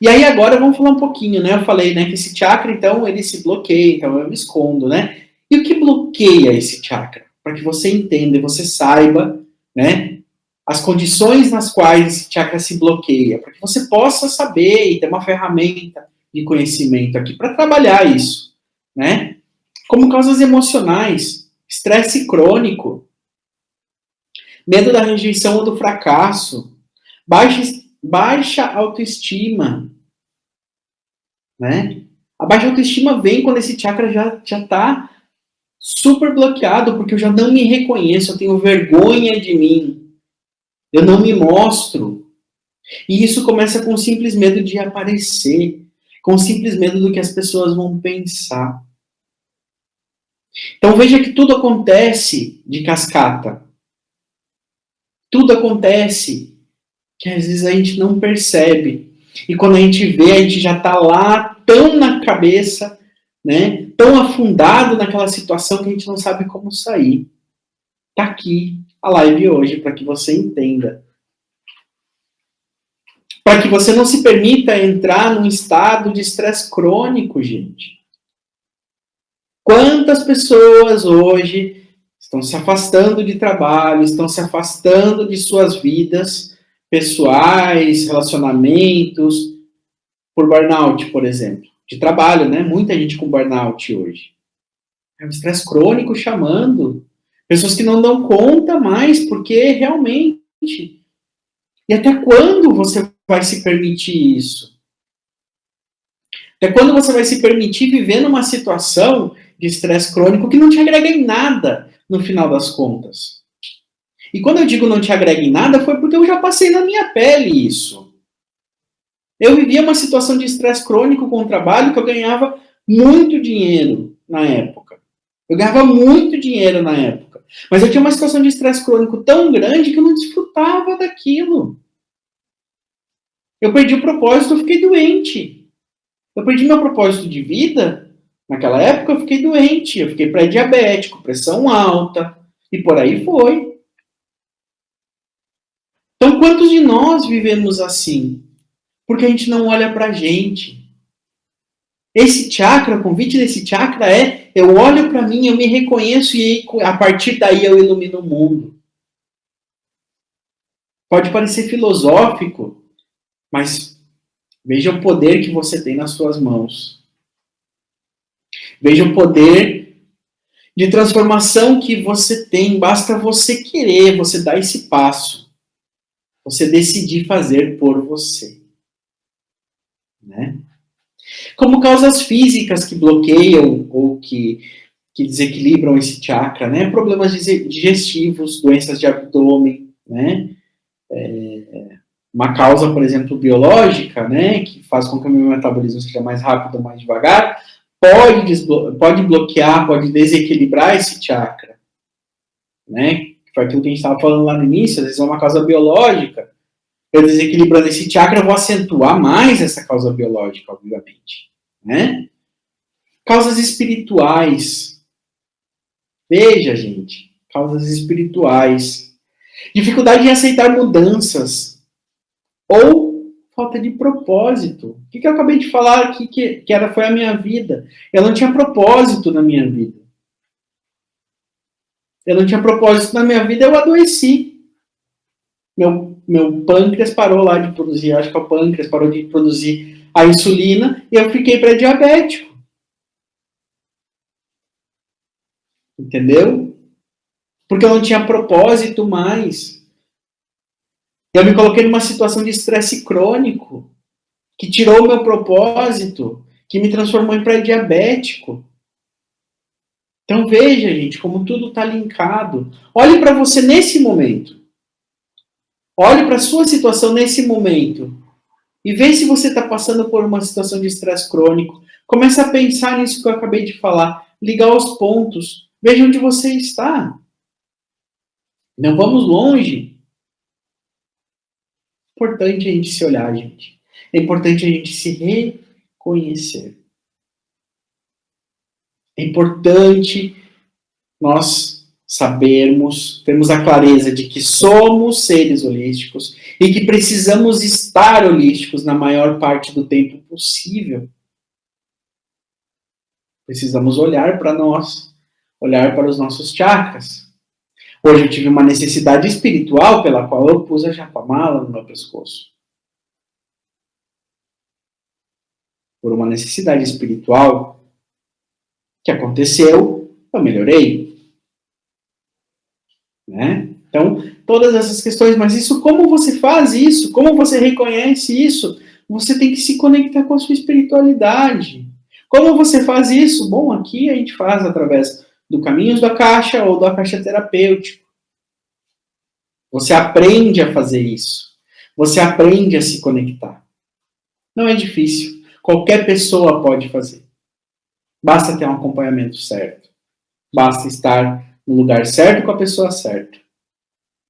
E aí agora vamos falar um pouquinho, né? Eu falei, né, que esse chakra, então, ele se bloqueia, então eu me escondo, né? E o que bloqueia esse chakra? Para que você entenda e você saiba, né, as condições nas quais esse chakra se bloqueia, para que você possa saber e ter uma ferramenta de conhecimento aqui para trabalhar isso, né? Como causas emocionais, estresse crônico, medo da rejeição ou do fracasso, baixa autoestima, né? A baixa autoestima vem quando esse chakra já está super bloqueado, porque eu já não me reconheço, eu tenho vergonha de mim, eu não me mostro. E isso começa com o simples medo de aparecer, com o simples medo do que as pessoas vão pensar. Então veja que tudo acontece de cascata. Tudo acontece que às vezes a gente não percebe. E quando a gente vê, a gente já está lá tão na cabeça, né? Tão afundado naquela situação que a gente não sabe como sair. Tá aqui a live hoje para que você entenda. Para que você não se permita entrar num estado de estresse crônico, gente. Quantas pessoas hoje estão se afastando de trabalho, estão se afastando de suas vidas pessoais, relacionamentos, por burnout, por exemplo. De trabalho, né? Muita gente com burnout hoje. É um estresse crônico chamando. Pessoas que não dão conta mais, porque realmente. E até quando você vai se permitir isso? Até quando você vai se permitir viver numa situação de estresse crônico que não te agrega em nada, no final das contas? E quando eu digo não te agrega em nada, foi porque eu já passei na minha pele isso. Eu vivia uma situação de estresse crônico com o trabalho que eu ganhava muito dinheiro na época. Eu ganhava muito dinheiro na época. Mas eu tinha uma situação de estresse crônico tão grande que eu não desfrutava daquilo. Eu perdi o propósito, eu fiquei doente. Eu perdi meu propósito de vida. Naquela época eu fiquei doente. Eu fiquei pré-diabético, pressão alta. E por aí foi. Então, quantos de nós vivemos assim? Porque a gente não olha pra gente. Esse chakra, o convite desse chakra é: eu olho para mim, eu me reconheço e a partir daí eu ilumino o mundo. Pode parecer filosófico, mas veja o poder que você tem nas suas mãos. Veja o poder de transformação que você tem. Basta você querer, você dar esse passo. Você decidir fazer por você. Né? Como causas físicas que bloqueiam ou que desequilibram esse chakra, né? Problemas digestivos, doenças de abdômen, né? Uma causa, por exemplo, biológica, né? Que faz com que o meu metabolismo seja mais rápido ou mais devagar, pode bloquear, pode desequilibrar esse chakra, né? Foi aquilo que a gente estava falando lá no início, às vezes é uma causa biológica. Eu desequilibrando esse chakra, eu vou acentuar mais essa causa biológica, obviamente, né? Causas espirituais. Veja, gente, causas espirituais. Dificuldade em aceitar mudanças. Ou falta de propósito. O que eu acabei de falar aqui foi a minha vida? Eu não tinha propósito na minha vida. Eu não tinha propósito na minha vida, eu adoeci. Meu pâncreas parou lá de produzir, acho que o pâncreas parou de produzir a insulina e eu fiquei pré-diabético. Entendeu? Porque eu não tinha propósito mais. Eu me coloquei numa situação de estresse crônico que tirou o meu propósito, que me transformou em pré-diabético. Então veja, gente, como tudo está linkado. Olhe para você nesse momento. Olhe para a sua situação nesse momento. E veja se você está passando por uma situação de estresse crônico. Comece a pensar nisso que eu acabei de falar. Ligar os pontos. Veja onde você está. Não vamos longe. É importante a gente se olhar, gente. É importante a gente se reconhecer. É importante nós sabermos, temos a clareza de que somos seres holísticos e que precisamos estar holísticos na maior parte do tempo possível. Precisamos olhar para nós, olhar para os nossos chakras. Hoje eu tive uma necessidade espiritual pela qual eu pus a japamala no meu pescoço. Por uma necessidade espiritual que aconteceu, eu melhorei. Né? Então, todas essas questões, mas isso, como você faz isso? Como você reconhece isso? Você tem que se conectar com a sua espiritualidade. Como você faz isso? Bom, aqui a gente faz através do Caminhos da Caixa ou do Akasha Terapêutico. Você aprende a fazer isso. Você aprende a se conectar. Não é difícil. Qualquer pessoa pode fazer. Basta ter um acompanhamento certo. Basta estar no lugar certo com a pessoa certa.